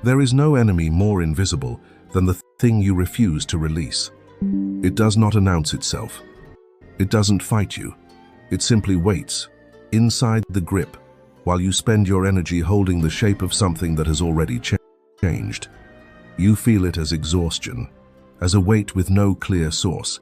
There is no enemy more invisible than the thing you refuse to release. It does not announce itself. It doesn't fight you. It simply waits, inside the grip, while you spend your energy holding the shape of something that has already changed. You feel it as exhaustion, as a weight with no clear source,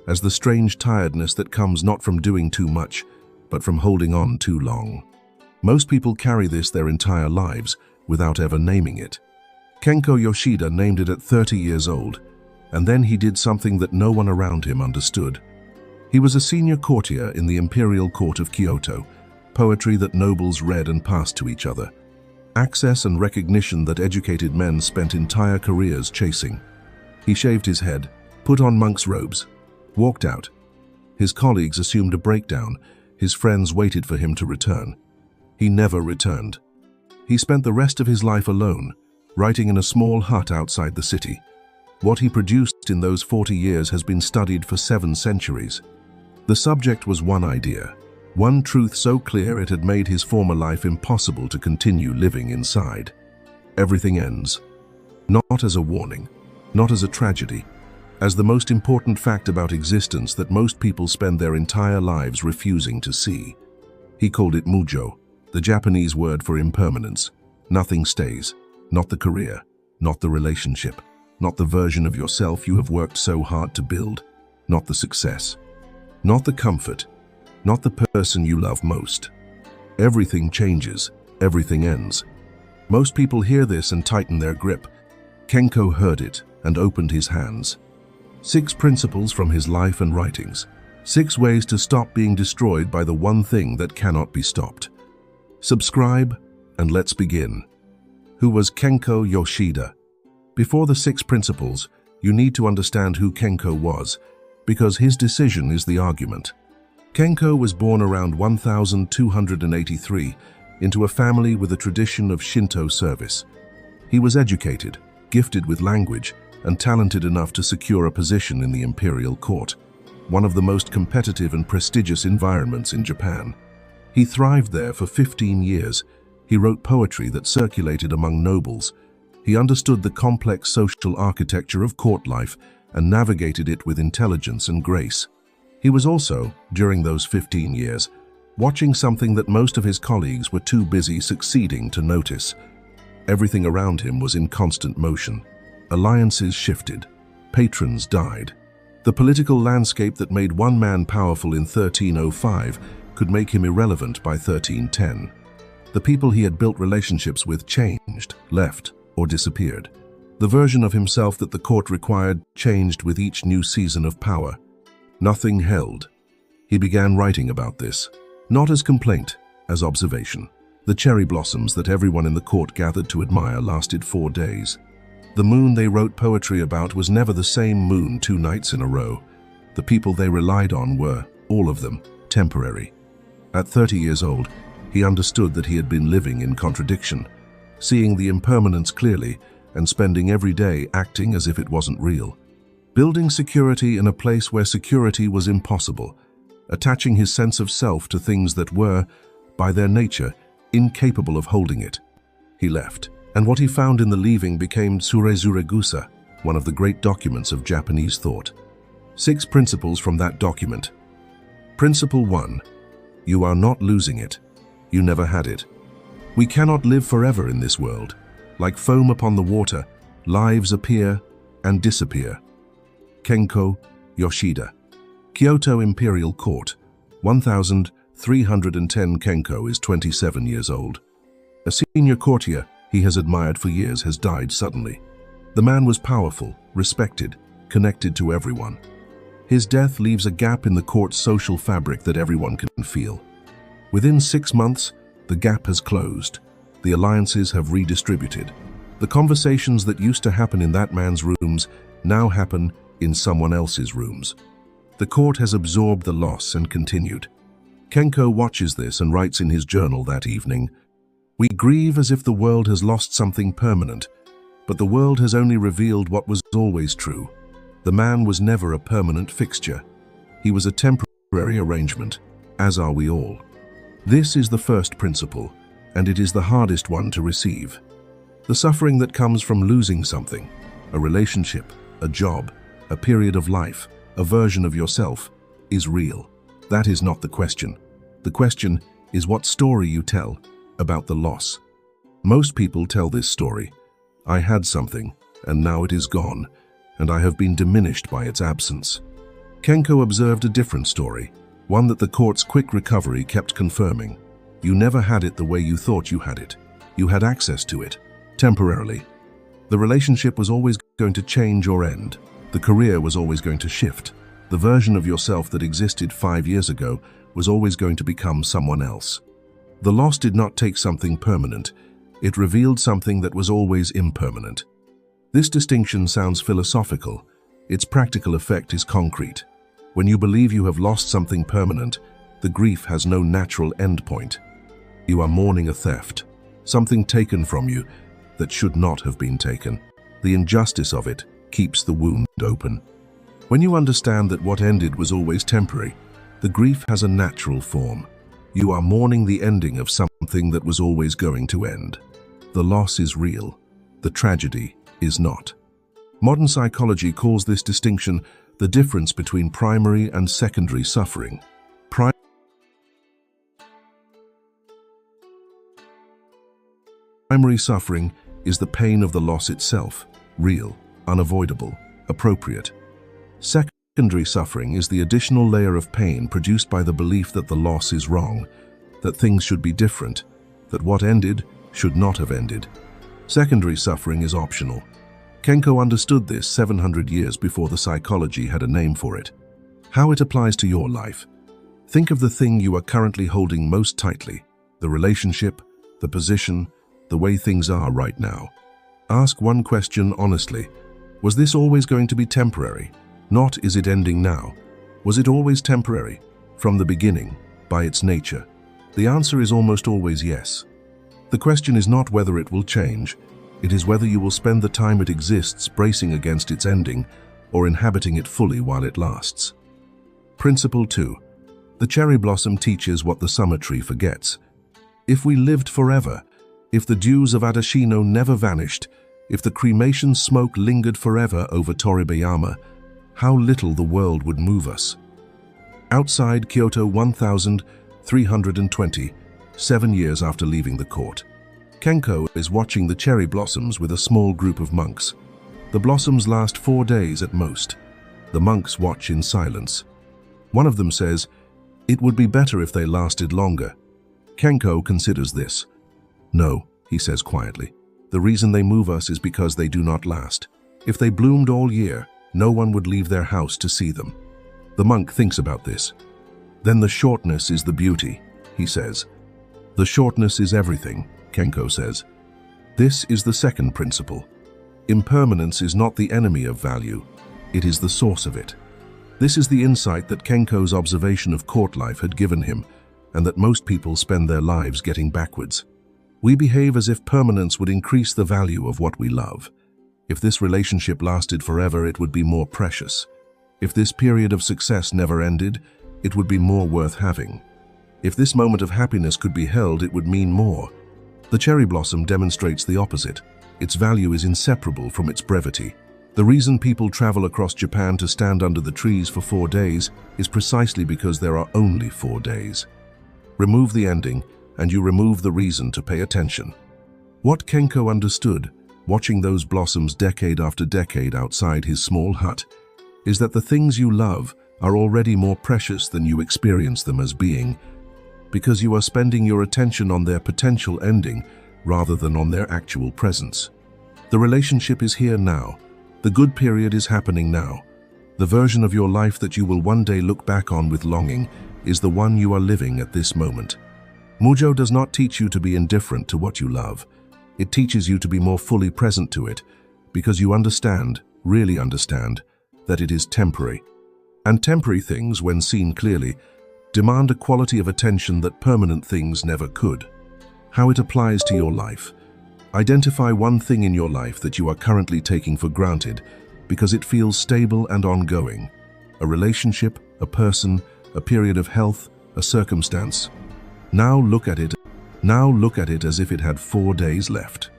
as the strange tiredness that comes not from doing too much, but from holding on too long. Most people carry this their entire lives without ever naming it. Kenko Yoshida named it at 30 years old, and then he did something that no one around him understood. He was a senior courtier in the Imperial court of Kyoto, poetry that nobles read and passed to each other, access and recognition that educated men spent entire careers chasing. He shaved his head, put on monk's robes, walked out. His colleagues assumed a breakdown. His friends waited for him to return. He never returned. He spent the rest of his life alone, writing in a small hut outside the city. What he produced in those 40 years has been studied for 7 centuries. The subject was one idea, one truth so clear it had made his former life impossible to continue living inside. Everything ends. Not as a warning, not as a tragedy, as the most important fact about existence that most people spend their entire lives refusing to see. He called it Mujo, the Japanese word for impermanence. Nothing stays, not the career, not the relationship, not the version of yourself you have worked so hard to build, not the success, not the comfort, not the person you love most. Everything changes, everything ends. Most people hear this and tighten their grip. Kenko heard it and opened his hands. 6 principles from his life and writings. 6 ways to stop being destroyed by the one thing that cannot be stopped. Subscribe and let's begin. Who was Kenko Yoshida? Before the 6 principles, you need to understand who Kenko was, because his decision is the argument. Kenko was born around 1283 into a family with a tradition of Shinto service. He was educated, gifted with language, and talented enough to secure a position in the Imperial court, one of the most competitive and prestigious environments in Japan. He thrived there for 15 years. He wrote poetry that circulated among nobles. He understood the complex social architecture of court life and navigated it with intelligence and grace. He was also, during those 15 years, watching something that most of his colleagues were too busy succeeding to notice. Everything around him was in constant motion. Alliances shifted. Patrons died. The political landscape that made one man powerful in 1305 could make him irrelevant by 1310. The people he had built relationships with changed, left, or disappeared. The version of himself that the court required changed with each new season of power. Nothing held. He began writing about this, not as complaint, as observation. The cherry blossoms that everyone in the court gathered to admire lasted 4 days. The moon they wrote poetry about was never the same moon 2 nights in a row. The people they relied on were, all of them, temporary. At 30 years old, he understood that he had been living in contradiction, seeing the impermanence clearly and spending every day acting as if it wasn't real. Building security in a place where security was impossible, attaching his sense of self to things that were, by their nature, incapable of holding it. He left, and what he found in the leaving became Tsurezuregusa, one of the great documents of Japanese thought. 6 principles from that document. Principle 1. You are not losing it. You never had it. We cannot live forever in this world. Like foam upon the water, lives appear and disappear. Kenko Yoshida. Kyoto Imperial Court, 1310. Kenko is 27 years old. A senior courtier he has admired for years has died suddenly. The man was powerful, respected, connected to everyone. His death leaves a gap in the court's social fabric that everyone can feel. Within 6 months, the gap has closed. The alliances have redistributed. The conversations that used to happen in that man's rooms now happen in someone else's rooms. The court has absorbed the loss and continued. Kenko watches this and writes in his journal that evening, "We grieve as if the world has lost something permanent, but the world has only revealed what was always true. The man was never a permanent fixture. He was a temporary arrangement, as are we all." This is the first principle, and it is the hardest one to receive. The suffering that comes from losing something, a relationship, a job, a period of life, a version of yourself, is real. That is not the question. The question is what story you tell about the loss. Most people tell this story. I had something, and now it is gone, and I have been diminished by its absence. Kenko observed a different story, one that the court's quick recovery kept confirming. You never had it the way you thought you had it. You had access to it, temporarily. The relationship was always going to change or end. The career was always going to shift. The version of yourself that existed 5 years ago was always going to become someone else. The loss did not take something permanent. It revealed something that was always impermanent. This distinction sounds philosophical. Its practical effect is concrete. When you believe you have lost something permanent, the grief has no natural endpoint. You are mourning a theft, something taken from you that should not have been taken. The injustice of it keeps the wound open. When you understand that what ended was always temporary, the grief has a natural form. You are mourning the ending of something that was always going to end. The loss is real. The tragedy is not. Modern psychology calls this distinction the difference between primary and secondary suffering. Primary suffering is the pain of the loss itself, real, unavoidable, appropriate. Secondary suffering is the additional layer of pain produced by the belief that the loss is wrong, that things should be different, that what ended should not have ended. Secondary suffering is optional. Kenko understood this 700 years before the psychology had a name for it. How it applies to your life. Think of the thing you are currently holding most tightly, the relationship, the position, the way things are right now. Ask one question honestly. Was this always going to be temporary? Not, is it ending now? Was it always temporary? From the beginning, by its nature? The answer is almost always yes. The question is not whether it will change. It is whether you will spend the time it exists bracing against its ending or inhabiting it fully while it lasts. Principle 2. The cherry blossom teaches what the summer tree forgets. If we lived forever, if the dews of Adashino never vanished, if the cremation smoke lingered forever over Toribeyama, how little the world would move us. Outside Kyoto 1320, 7 years after leaving the court, Kenko is watching the cherry blossoms with a small group of monks. The blossoms last 4 days at most. The monks watch in silence. One of them says, "It would be better if they lasted longer." Kenko considers this. "No," he says quietly. "The reason they move us is because they do not last. If they bloomed all year, no one would leave their house to see them." The monk thinks about this. "Then the shortness is the beauty," he says. "The shortness is everything," Kenko says. This is the second principle. Impermanence is not the enemy of value. It is the source of it. This is the insight that Kenko's observation of court life had given him, and that most people spend their lives getting backwards. We behave as if permanence would increase the value of what we love. If this relationship lasted forever, it would be more precious. If this period of success never ended, it would be more worth having. If this moment of happiness could be held, it would mean more. The cherry blossom demonstrates the opposite. Its value is inseparable from its brevity. The reason people travel across Japan to stand under the trees for 4 days is precisely because there are only 4 days. Remove the ending, and you remove the reason to pay attention. What Kenko understood, watching those blossoms decade after decade outside his small hut, is that the things you love are already more precious than you experience them as being, because you are spending your attention on their potential ending rather than on their actual presence. The relationship is here now. The good period is happening now. The version of your life that you will one day look back on with longing is the one you are living at this moment. Mujo does not teach you to be indifferent to what you love. It teaches you to be more fully present to it, because you understand, really understand, that it is temporary. And temporary things, when seen clearly, demand a quality of attention that permanent things never could. How it applies to your life. Identify one thing in your life that you are currently taking for granted because it feels stable and ongoing. A relationship, a person, a period of health, a circumstance. Now look at it as if it had 4 days left.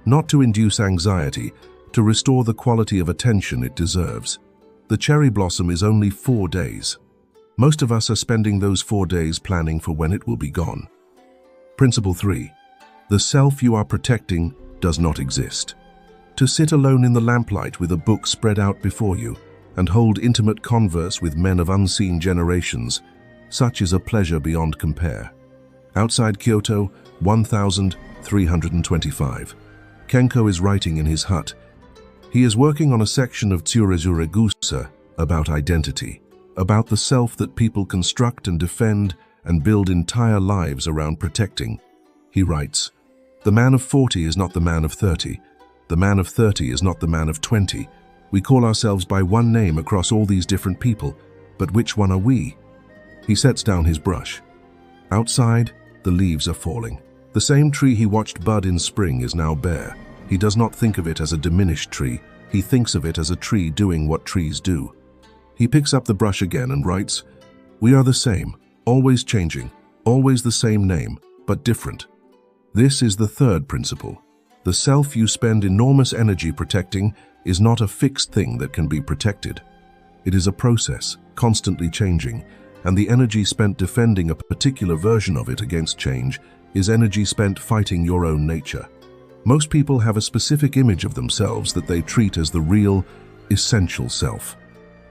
not to induce anxiety, to restore the quality of attention it deserves. The cherry blossom is only 4 days. Most of us are spending those 4 days planning for when it will be gone. Principle 3. The self you are protecting does not exist. To sit alone in the lamplight with a book spread out before you and hold intimate converse with men of unseen generations, such is a pleasure beyond compare. Outside Kyoto, 1325. Kenko is writing in his hut. He is working on a section of Tsurezuregusa about identity, about the self that people construct and defend and build entire lives around protecting. He writes, "The man of 40 is not the man of 30. The man of 30 is not the man of 20. We call ourselves by one name across all these different people, but which one are we?" He sets down his brush. Outside, the leaves are falling. The same tree he watched bud in spring is now bare. He does not think of it as a diminished tree. He thinks of it as a tree doing what trees do. He picks up the brush again and writes, "We are the same, always changing, always the same name, but different." This is the third principle. The self you spend enormous energy protecting is not a fixed thing that can be protected. It is a process, constantly changing, and the energy spent defending a particular version of it against change is energy spent fighting your own nature. Most people have a specific image of themselves that they treat as the real, essential self,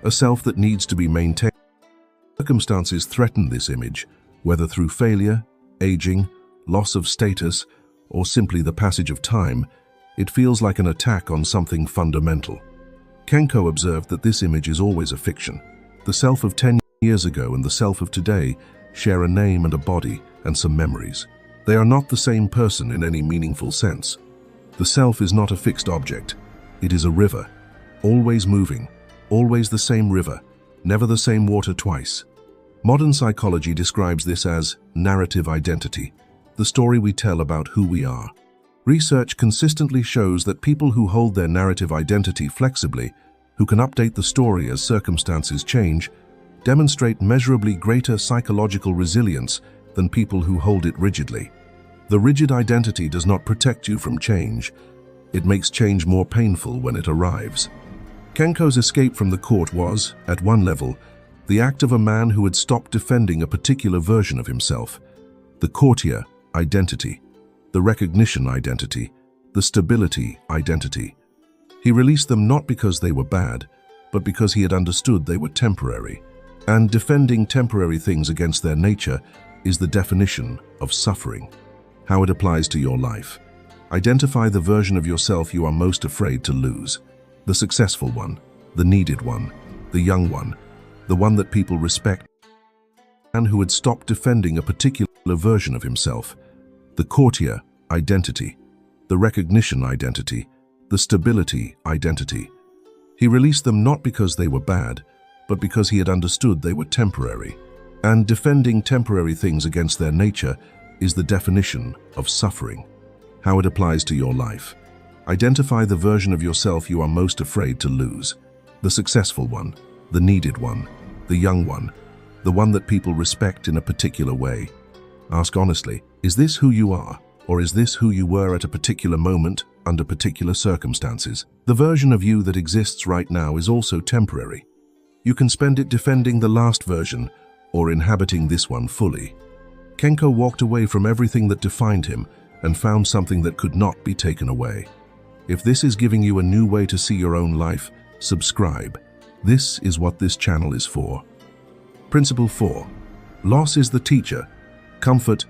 a self that needs to be maintained. Circumstances threaten this image, whether through failure, aging, loss of status, or simply the passage of time. It feels like an attack on something fundamental. Kenko observed that this image is always a fiction. The self of 10 years ago and the self of today share a name and a body and some memories. They are not the same person in any meaningful sense. The self is not a fixed object. It is a river, always moving, always the same river, never the same water twice. Modern psychology describes this as narrative identity, the story we tell about who we are. Research consistently shows that people who hold their narrative identity flexibly, who can update the story as circumstances change, demonstrate measurably greater psychological resilience than people who hold it rigidly. The rigid identity does not protect you from change. It makes change more painful when it arrives. Kenko's escape from the court was, at one level, the act of a man who had stopped defending a particular version of himself. The courtier identity, the recognition identity, the stability identity. He released them not because they were bad, but because he had understood they were temporary. And defending temporary things against their nature is the definition of suffering. How it applies to your life. Identify the version of yourself you are most afraid to lose. The successful one, the needed one, the young one, the one that people respect. A man who had stopped defending a particular version of himself. The courtier identity, the recognition identity, the stability identity. He released them not because they were bad, but because he had understood they were temporary. And defending temporary things against their nature is the definition of suffering. How it applies to your life. Identify the version of yourself you are most afraid to lose. The successful one, the needed one, the young one, the one that people respect in a particular way. Ask honestly, is this who you are, or is this who you were at a particular moment, under particular circumstances? The version of you that exists right now is also temporary. You can spend it defending the last version, or inhabiting this one fully. Kenko walked away from everything that defined him and found something that could not be taken away. If this is giving you a new way to see your own life, subscribe. This is what this channel is for. Principle 4. Loss is the teacher. Comfort